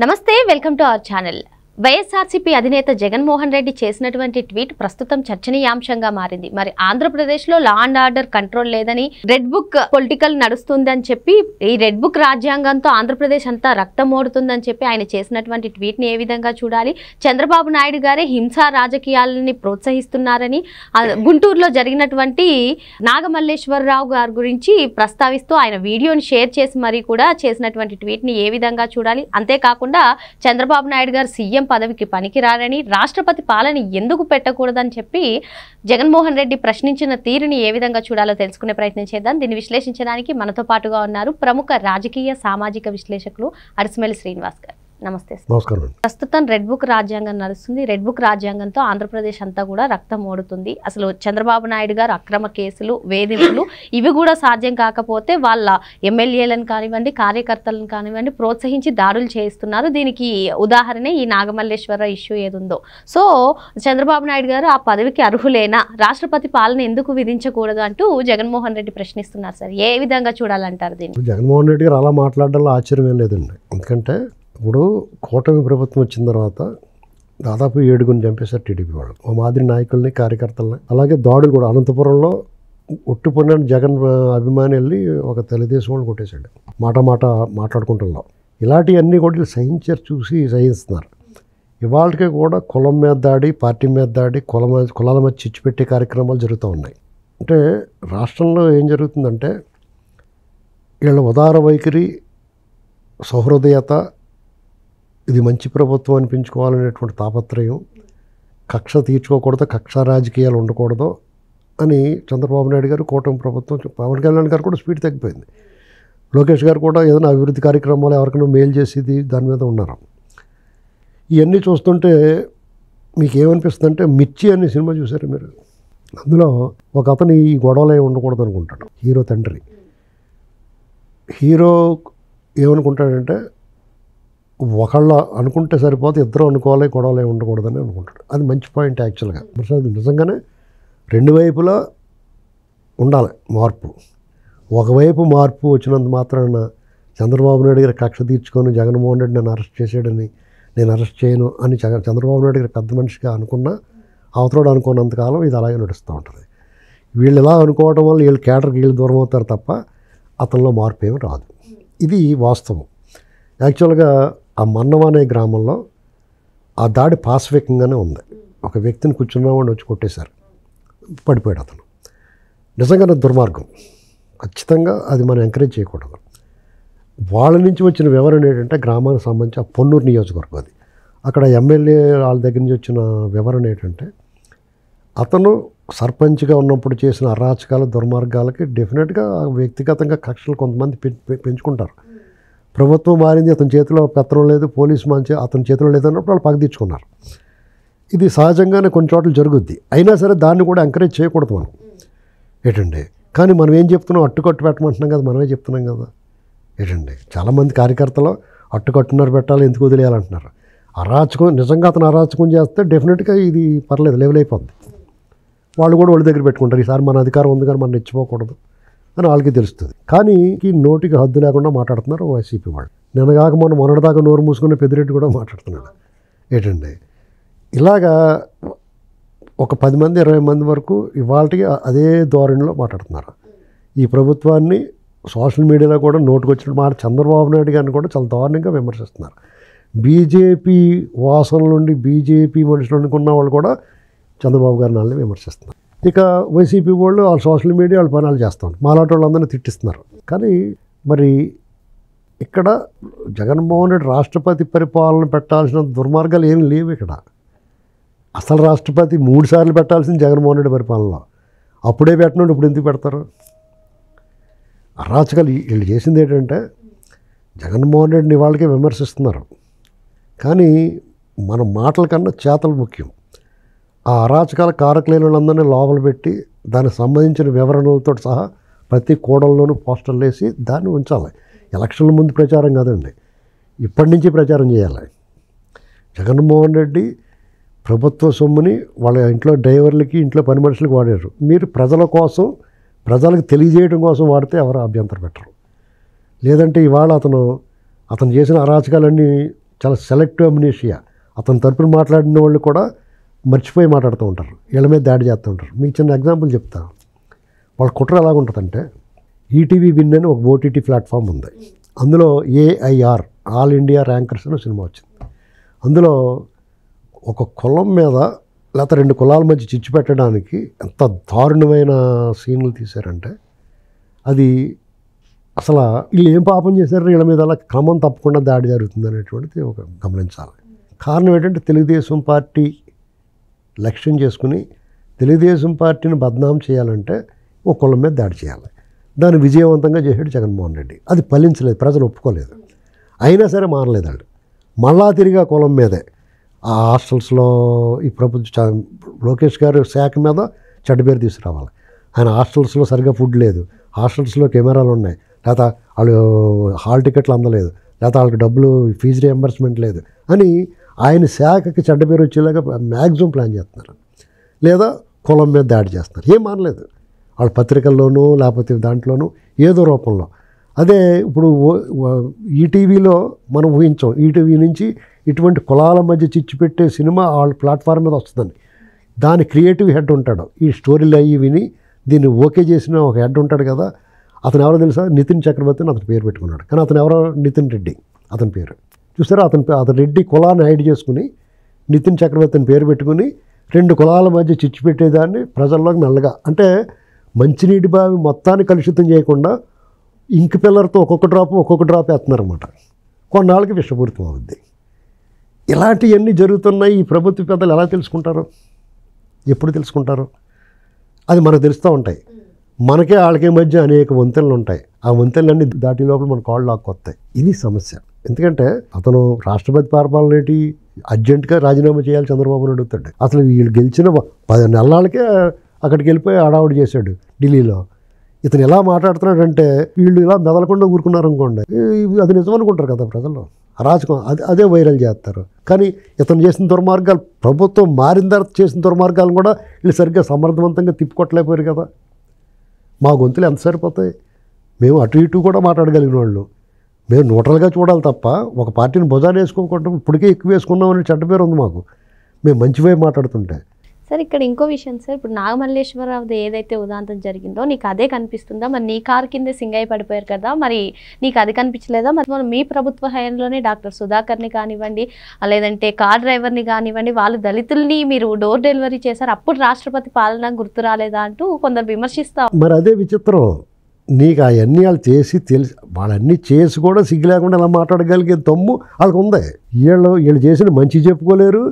నమస్తే welcome to our channel. YSRCP అధినేత జగన్మోహన్ రెడ్డి చేసినటువంటి ట్వీట్ ప్రస్తుతం చర్చనీయాంశంగా మారింది. మరి ఆంధ్రప్రదేశ్లో లా అండ్ ఆర్డర్ కంట్రోల్ లేదని, రెడ్ బుక్ పొలిటికల్ నడుస్తుందని చెప్పి, ఈ రెడ్ బుక్ రాజ్యాంగంతో ఆంధ్రప్రదేశ్ అంతా రక్తం ఓడుతుందని చెప్పి ఆయన చేసినటువంటి ట్వీట్ని ఏ విధంగా చూడాలి? చంద్రబాబు నాయుడు గారే హింసా రాజకీయాలని ప్రోత్సహిస్తున్నారని గుంటూరులో జరిగినటువంటి నాగమల్లేశ్వరరావు గారి గురించి ప్రస్తావిస్తూ ఆయన వీడియోని షేర్ చేసి మరీ కూడా చేసినటువంటి ట్వీట్ని ఏ విధంగా చూడాలి? అంతేకాకుండా చంద్రబాబు నాయుడు గారు సీఎం పదవికి పనికిరారని, రాష్ట్రపతి పాలన ఎందుకు పెట్టకూడదని చెప్పి జగన్మోహన్ రెడ్డి ప్రశ్నించిన తీరుని ఏ విధంగా చూడాలో తెలుసుకునే ప్రయత్నం చేద్దాం. దీన్ని విశ్లేషించడానికి మనతో పాటుగా ఉన్నారు ప్రముఖ రాజకీయ సామాజిక విశ్లేషకులు అరిసిమెల్లి శ్రీనివాస్ గారు. నమస్తే. నమస్కారం. ప్రస్తుతం రెడ్ బుక్ రాజ్యాంగం నడుస్తుంది. రెడ్ బుక్ రాజ్యాంగంతో ఆంధ్రప్రదేశ్ అంతా కూడా రక్తం ఓడుతుంది. అసలు చంద్రబాబు నాయుడు గారు అక్రమ కేసులు, వేధింపులు ఇవి కూడా సాధ్యం కాకపోతే వాళ్ళ ఎమ్మెల్యేలను కానివ్వండి, కార్యకర్తలను కానివ్వండి ప్రోత్సహించి దాడులు చేయిస్తున్నారు. దీనికి ఉదాహరణే ఈ నాగమల్లేశ్వర ఇష్యూ ఏదుందో. సో చంద్రబాబు నాయుడు గారు ఆ పదవికి అర్హులేనా, రాష్ట్రపతి పాలన ఎందుకు విధించకూడదు అంటూ జగన్మోహన్ రెడ్డి ప్రశ్నిస్తున్నారు. సార్, ఏ విధంగా చూడాలంటారు దీన్ని? జగన్మోహన్ రెడ్డి గారు అలా మాట్లాడడంలో ఆశ్చర్యం ఏం లేదండి. ఎందుకంటే ఇప్పుడు కూటమి ప్రభుత్వం వచ్చిన తర్వాత దాదాపు 7గురిని చంపేశారు టీడీపీ వాళ్ళు, ఓ మాదిరి నాయకుల్ని, కార్యకర్తలని. అలాగే దాడులు కూడా అనంతపురంలో ఒట్టుపడిన జగన్ అభిమాని వెళ్ళి ఒక తెలుగుదేశం వాళ్ళు కొట్టేశాడు మాట్లాడుకుంటున్నాం. ఇలాంటివన్నీ కూడా సహించారు, చూసి సహిస్తున్నారు. ఇవాళకి కూడా కులం మీద దాడి, పార్టీ మీద దాడి, కులాల మీద చిచ్చు పెట్టే కార్యక్రమాలు జరుగుతూ ఉన్నాయి. అంటే రాష్ట్రంలో ఏం జరుగుతుందంటే వీళ్ళ ఉదార వైఖరి, సహృదయత, ఇది మంచి ప్రభుత్వం అనిపించుకోవాలనేటువంటి తాపత్రయం, కక్ష తీర్చుకోకూడదు, కక్ష రాజకీయాలు ఉండకూడదు అని చంద్రబాబు నాయుడు గారు, కూటమి ప్రభుత్వం, పవన్ కళ్యాణ్ గారు కూడా స్పీడ్ తగ్గిపోయింది. లోకేష్ గారు కూడా ఏదైనా అభివృద్ధి కార్యక్రమాలు ఎవరికైనా మేలు చేసేది దాని మీద ఉన్నారు. ఇవన్నీ చూస్తుంటే మీకు ఏమనిపిస్తుందంటే, మిర్చి అనే సినిమా చూసారు మీరు? అందులో ఒక అతను ఈ గొడవలు ఉండకూడదు అనుకుంటాడు, హీరో తండ్రి. హీరో ఏమనుకుంటాడంటే, ఒకళ్ళ అనుకుంటే సరిపోతే ఇద్దరు అనుకోవాలి, గొడవలు ఉండకూడదని అనుకుంటాడు. అది మంచి పాయింట్ యాక్చువల్గా. నిజంగానే రెండు వైపులా ఉండాలి మార్పు. ఒకవైపు మార్పు వచ్చినంత మాత్రాన చంద్రబాబు నాయుడు గారి కక్ష తీర్చుకొని జగన్మోహన్ రెడ్డి నన్ను అరెస్ట్ చేసాడని నేను అరెస్ట్ చేయను అని చంద్రబాబు నాయుడు గారి పెద్ద మనిషిగా అనుకున్నా, అవతలోడు అనుకున్నంతకాలం ఇది అలాగే నడుస్తూ ఉంటుంది. వీళ్ళు ఇలా అనుకోవడం వల్ల వీళ్ళు కేటర్కి వీళ్ళు దూరం అవుతారు తప్ప అతనిలో మార్పు ఏమి రాదు. ఇది వాస్తవం. యాక్చువల్గా ఆ మన్నం అనే గ్రామంలో ఆ దాడి పాశవికంగానే ఉంది. ఒక వ్యక్తిని కూర్చున్నామని వచ్చి కొట్టేశారు, పడిపోయాడు అతను. నిజంగానే దుర్మార్గం. ఖచ్చితంగా అది మనం ఎంకరేజ్ చేయకూడదు. వాళ్ళ నుంచి వచ్చిన వివరణ ఏంటంటే, గ్రామానికి సంబంధించి ఆ పొన్నూరు నియోజకవర్గం అది. అక్కడ ఎమ్మెల్యే వాళ్ళ దగ్గర నుంచి వచ్చిన వివరణ ఏంటంటే, అతను సర్పంచ్గా ఉన్నప్పుడు చేసిన అరాచకాల, దుర్మార్గాలకి డెఫినెట్గా వ్యక్తిగతంగా కక్షలు కొంతమంది పెంచుకుంటారు. ప్రభుత్వం మారింది, అతని చేతిలో పెత్తనం లేదు, పోలీసు మంచి అతని చేతిలో లేదన్నప్పుడు వాళ్ళు పగదీర్చుకున్నారు. ఇది సహజంగానే కొన్ని చోట్ల జరుగుద్ది. అయినా సరే దాన్ని కూడా ఎంకరేజ్ చేయకూడదు మనం ఏంటండి. కానీ మనం ఏం చెప్తున్నాం, అట్టుకట్టు పెట్టమంటున్నాం కదా, మనమే చెప్తున్నాం కదా ఏంటండి. చాలామంది కార్యకర్తలు అట్టుకట్టున్నారు పెట్టాలి, ఎందుకు వదిలేయాలంటున్నారు. అరాచకం, నిజంగా అతను అరాచకం చేస్తే డెఫినెట్గా ఇది పర్లేదు, లెవెల్ అయిపోద్ది. వాళ్ళు కూడా వాళ్ళ దగ్గర పెట్టుకుంటారు, ఈసారి మన అధికారం ఉంది కానీ మనం రెచ్చిపోకూడదు అని వాళ్ళకి తెలుస్తుంది. కానీ నోటికి హద్దు లేకుండా మాట్లాడుతున్నారు వైసీపీ వాళ్ళు. నిన్నగాక మొన్నటిదాకా నోరు మూసుకున్న పెద్దిరెడ్డి కూడా మాట్లాడుతున్నాడు ఏంటండి. ఇలాగా ఒక 10 మంది 20 మంది వరకు ఇవాళకి అదే ధోరణిలో మాట్లాడుతున్నారు. ఈ ప్రభుత్వాన్ని సోషల్ మీడియాలో కూడా నోటుకొచ్చిన మాట చంద్రబాబు నాయుడు గారిని కూడా చాలా దారుణంగా విమర్శిస్తున్నారు. బీజేపీ వాసన నుండి, బీజేపీ మనుషులు అనుకున్న వాళ్ళు కూడా చంద్రబాబు గారిని వాళ్ళని విమర్శిస్తున్నారు. ఇక వైసీపీ వాళ్ళు వాళ్ళ సోషల్ మీడియా వాళ్ళ పనులు చేస్తూ ఉంటారు, మాలాంటి వాళ్ళందరినీ తిట్టిస్తున్నారు. కానీ మరి ఇక్కడ జగన్మోహన్ రెడ్డి రాష్ట్రపతి పరిపాలన పెట్టాల్సిన దుర్మార్గాలు ఏం లేవు. ఇక్కడ అసలు రాష్ట్రపతి 3 సార్లు పెట్టాల్సింది జగన్మోహన్ రెడ్డి పరిపాలనలో. అప్పుడే పెట్టినట్టు ఇప్పుడు ఎందుకు పెడతారు? అరాచకాలు వీళ్ళు చేసింది ఏంటంటే, జగన్మోహన్ రెడ్డిని వాళ్ళకే విమర్శిస్తున్నారు. కానీ మన మాటల కన్నా చేతలు ముఖ్యం. ఆ అరాచకాల కారకులందరినీ లోపల పెట్టి దానికి సంబంధించిన వివరణలతో సహా ప్రతి కూడల్లోనూ పోస్టర్లు వేసి దాన్ని ఉంచాలి. ఎలక్షన్ల ముందు ప్రచారం కాదండి, ఇప్పటి నుంచి ప్రచారం చేయాలి. జగన్మోహన్ రెడ్డి ప్రభుత్వ సొమ్ముని వాళ్ళ ఇంట్లో డ్రైవర్లకి, ఇంట్లో పని మనుషులకు వాడారు. మీరు ప్రజల కోసం, ప్రజలకు తెలియజేయడం కోసం వాడితే ఎవరు అభ్యంతరం పెట్టరు. లేదంటే ఇవాళ అతను చేసిన అరాచకాలన్నీ చాలా సెలెక్టివ్ అమ్నీషియా. అతని తరపున మాట్లాడిన వాళ్ళు కూడా మర్చిపోయి మాట్లాడుతూ ఉంటారు, వీళ్ళ మీద దాడి చేస్తూ ఉంటారు. మీకు చిన్న ఎగ్జాంపుల్ చెప్తాను. వాళ్ళ కుట్ర ఎలాగుంటుందంటే, ఈటీవీ విన్ అని ఒక ఓటీటీ ప్లాట్ఫామ్ ఉంది. అందులో AIR ఆల్ ఇండియా ర్యాంకర్స్ అని సినిమా వచ్చింది. అందులో ఒక కులం మీద లేకపోతే 2 కులాల మధ్య చిచ్చు పెట్టడానికి ఎంత దారుణమైన సీన్లు తీశారంటే, అది అసలు వీళ్ళు ఏం పాపం చేశారు, వీళ్ళ మీద అలా క్రమం తప్పకుండా దాడి జరుగుతుంది అనేటువంటిది ఒక గమనించాలి. కారణం ఏంటంటే, తెలుగుదేశం పార్టీ లక్ష్యం చేసుకుని తెలుగుదేశం పార్టీని బద్నాం చేయాలంటే ఒక కులం మీద దాడి చేయాలి. దాన్ని విజయవంతంగా చేసాడు జగన్మోహన్ రెడ్డి. అది ఫలించలేదు, ప్రజలు ఒప్పుకోలేదు. అయినా సరే మానలేదు వాళ్ళు. మళ్ళా తిరిగి ఆ కులం మీదే ఆ హాస్టల్స్లో ఈ ప్రభుత్వ లోకేష్ గారు శాఖ మీద చెడ్డ పేరు తీసుకురావాలి. ఆయన హాస్టల్స్లో సరిగ్గా ఫుడ్ లేదు, హాస్టల్స్లో కెమెరాలు ఉన్నాయి, లేదా వాళ్ళు హాల్ టికెట్లు అందలేదు, లేదా వాళ్ళకి డబ్బులు ఫీజు రియంబర్స్మెంట్ లేదు అని ఆయన శాఖకి చెడ్డ పేరు వచ్చేలాగా మ్యాక్సిమం ప్లాన్ చేస్తున్నారు. లేదా కులం మీద దాడి చేస్తున్నారు. ఏం మానలేదు వాళ్ళ పత్రికల్లోనూ లేకపోతే దాంట్లోనూ ఏదో రూపంలో. అదే ఇప్పుడు ఈటీవీలో మనం ఊహించాం, ఈటీవీ నుంచి ఇటువంటి కులాల మధ్య చిచ్చు పెట్టే సినిమా వాళ్ళ ప్లాట్ఫామ్ మీద వస్తుందని. దాని క్రియేటివ్ హెడ్ ఉంటాడు, ఈ స్టోరీలు అయ్యి విని దీన్ని ఓకే చేసిన ఒక హెడ్ ఉంటాడు కదా, అతను ఎవరో తెలుసా, నితిన్ చక్రవర్తి అని అతని పేరు పెట్టుకున్నాడు. కానీ అతను ఎవరో నితిన్ రెడ్డి అతని పేరు. చూసారా, అతని రెడ్డి కులాన్ని హైడ్ చేసుకుని నితిన్ చక్రవర్తి అని పేరు పెట్టుకుని 2 కులాల మధ్య చిచ్చు పెట్టేదాన్ని ప్రజల్లోకి మెల్లగా, అంటే మంచినీటి బావి మొత్తాన్ని కలుషితం చేయకుండా ఇంక్ పిల్లర్తో ఒక్కొక్క డ్రాప్ వేస్తున్నారన్నమాట. కొన్నాళ్ళకి విషపూరితం అవుద్ది. ఇలాంటివన్నీ జరుగుతున్నాయి. ఈ ప్రభుత్వ పెద్దలు ఎలా తెలుసుకుంటారు, ఎప్పుడు తెలుసుకుంటారు? అది మనకు తెలుస్తూ ఉంటాయి. మనకే వాళ్ళకి మధ్య అనేక వంతెనలు ఉంటాయి. ఆ వంతెనలన్నీ దాటి లోపల మన కాళ్ళు లాక్కొస్తాయి. ఇది సమస్య. ఎందుకంటే అతను రాష్ట్రపతి పరిపాలన ఏంటి, అర్జెంటుగా రాజీనామా చేయాలి చంద్రబాబు నాయుడు అడుగుతాడు. అసలు వీళ్ళు గెలిచిన 10 నెలలకే అక్కడికి వెళ్ళిపోయి హడావుడి చేశాడు ఢిల్లీలో. ఇతను ఎలా మాట్లాడుతున్నాడంటే వీళ్ళు ఇలా మెదలకుండా ఊరుకున్నారు అనుకోండి, అది నిజం అనుకుంటారు కదా ప్రజల్లో. అరాచకం అదే వైరల్ చేస్తారు. కానీ ఇతను చేసిన దుర్మార్గాలు, ప్రభుత్వం మారిన తర్వాత చేసిన దుర్మార్గాలను కూడా వీళ్ళు సరిగ్గా సమర్థవంతంగా తిప్పుకొట్టలేకపోయారు కదా. మా గొంతులు ఎంత సరిపోతాయి? మేము అటు ఇటు కూడా మాట్లాడగలిగిన వాళ్ళు. మేము న్యూట్రల్గా చూడాలి తప్ప ఒక పార్టీని భుజాన్ని వేసుకోకుండా ఇప్పటికే ఎక్కువ వేసుకున్నామని చెడ్డ పేరు ఉంది మాకు, మేము మంచివే మాట్లాడుతుంటే. సార్ ఇక్కడ ఇంకో విషయం సార్, ఇప్పుడు నాగమల్లేశ్వరరావు ఏదైతే ఉదాంతం జరిగిందో నీకు అదే కనిపిస్తుందా? మరి నీ కారు కిందే సింగయ్య పడిపోయారు కదా, మరి నీకు అది కనిపించలేదా? మరి మీ ప్రభుత్వ హయాంలోనే డాక్టర్ సుధాకర్ని కానివ్వండి, లేదంటే కార్ డ్రైవర్ని కానివ్వండి, వాళ్ళు దళితుల్ని మీరు డోర్ డెలివరీ చేశారు, అప్పుడు రాష్ట్రపతి పాలన గుర్తు రాలేదా అంటూ కొందరు విమర్శిస్తారు. మరి అదే విచిత్రం, నీకు అవన్నీ వాళ్ళు చేసి తెలిసి వాళ్ళన్నీ చేసి కూడా సిగ్గు లేకుండా అలా మాట్లాడగలిగే దమ్ము వాళ్ళకి ఉంది. వీళ్ళు చేసిన మంచి చెప్పుకోలేరు,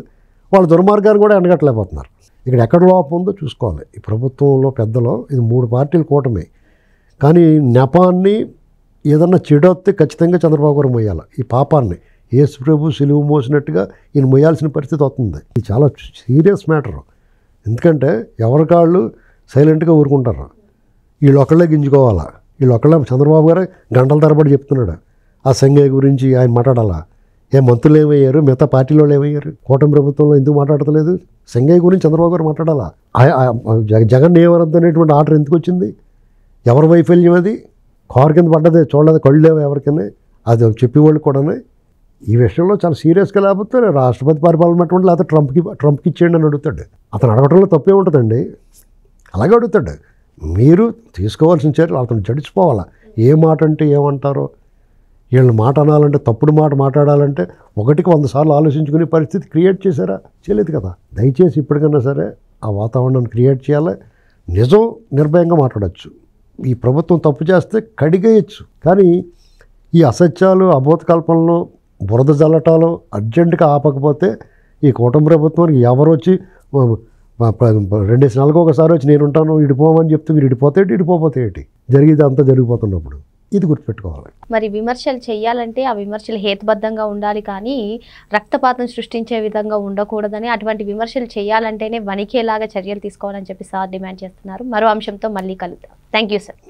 వాళ్ళ దుర్మార్గాన్ని కూడా ఎండగట్టలేకపోతున్నారు. ఇక్కడ ఎక్కడ లోపం ఉందో చూసుకోవాలి. ఈ ప్రభుత్వంలో పెద్దలో ఇది 3 పార్టీల కూటమి. కానీ నెపాన్ని ఏదన్నా చెడొస్తే ఖచ్చితంగా చంద్రబాబు గారు మొయ్యాలి. ఈ పాపాన్ని యేసు ప్రభు సిలువ మోసినట్టుగా ఈయన మొయ్యాల్సిన పరిస్థితి వస్తుంది. ఇది చాలా సీరియస్ మ్యాటర్. ఎందుకంటే ఎవరికాళ్ళు సైలెంట్గా ఊరుకుంటారు. వీళ్ళు ఒకళ్ళే గింజుకోవాలా, వీళ్ళు ఒకళ్ళే. చంద్రబాబు గారు గంటల తరబడి చెప్తున్నాడు ఆ సంఘయ్య గురించి, ఆయన మాట్లాడాలా. ఏ మంత్రులు ఏమయ్యారు, మిగతా పార్టీలో ఏమయ్యారు, కూటమి ప్రభుత్వంలో ఎందుకు మాట్లాడతలేదు? సంఘయ్య గురించి చంద్రబాబు గారు మాట్లాడాలా. జగన్ ఏమనద్దు అనేటువంటి ఆర్డర్ ఎందుకు వచ్చింది? ఎవరి వైఫల్యం అది? కారు కింద పడ్డదే చూడలేదు, కళ్ళు లేవు ఎవరికైనా, అది చెప్పేవాళ్ళు కూడా. ఈ విషయంలో చాలా సీరియస్గా లేకపోతే రాష్ట్రపతి పరిపాలన అటువంటి, లేకపోతే ట్రంప్కి ఇచ్చేయండి అని అడుగుతాడు. అతను అడగటంలో తప్పే ఉంటుందండి. అలాగే అడుగుతాడు. మీరు తీసుకోవాల్సిన చర్యలు అతను జడిచిపోవాలా. ఏ మాట అంటే ఏమంటారో, వీళ్ళని మాట అనాలంటే, తప్పుడు మాట మాట్లాడాలంటే 1కి 100 సార్లు ఆలోచించుకునే పరిస్థితి క్రియేట్ చేశారా? చేయలేదు కదా. దయచేసి ఇప్పటికన్నా సరే ఆ వాతావరణాన్ని క్రియేట్ చేయాలి. నిజం నిర్భయంగా మాట్లాడచ్చు. ఈ ప్రభుత్వం తప్పు చేస్తే కడిగేయచ్చు. కానీ ఈ అసత్యాలు, అబోధకల్పనలు, బురద జల్లటాలు అర్జెంటుగా ఆపకపోతే ఈ కూటమి ప్రభుత్వానికి ఎవరు వచ్చి 2 నెలలకు ఒకసారి వచ్చి నేను ఉంటాను ఇడిపోమని చెప్తే మీరు ఇడిపోతే ఏంటి? జరిగేది అంతా జరిగిపోతున్నప్పుడు ఇది గుర్తుపెట్టుకోవాలి. మరి విమర్శలు చేయాలంటే ఆ విమర్శలు హేతుబద్ధంగా ఉండాలి, కానీ రక్తపాతం సృష్టించే విధంగా ఉండకూడదని, అటువంటి విమర్శలు చేయాలంటేనే వణికేలాగా చర్యలు తీసుకోవాలని చెప్పి సార్ డిమాండ్ చేస్తున్నారు. మరో అంశంతో మళ్ళీ కలుద్దాం. Thank you sir.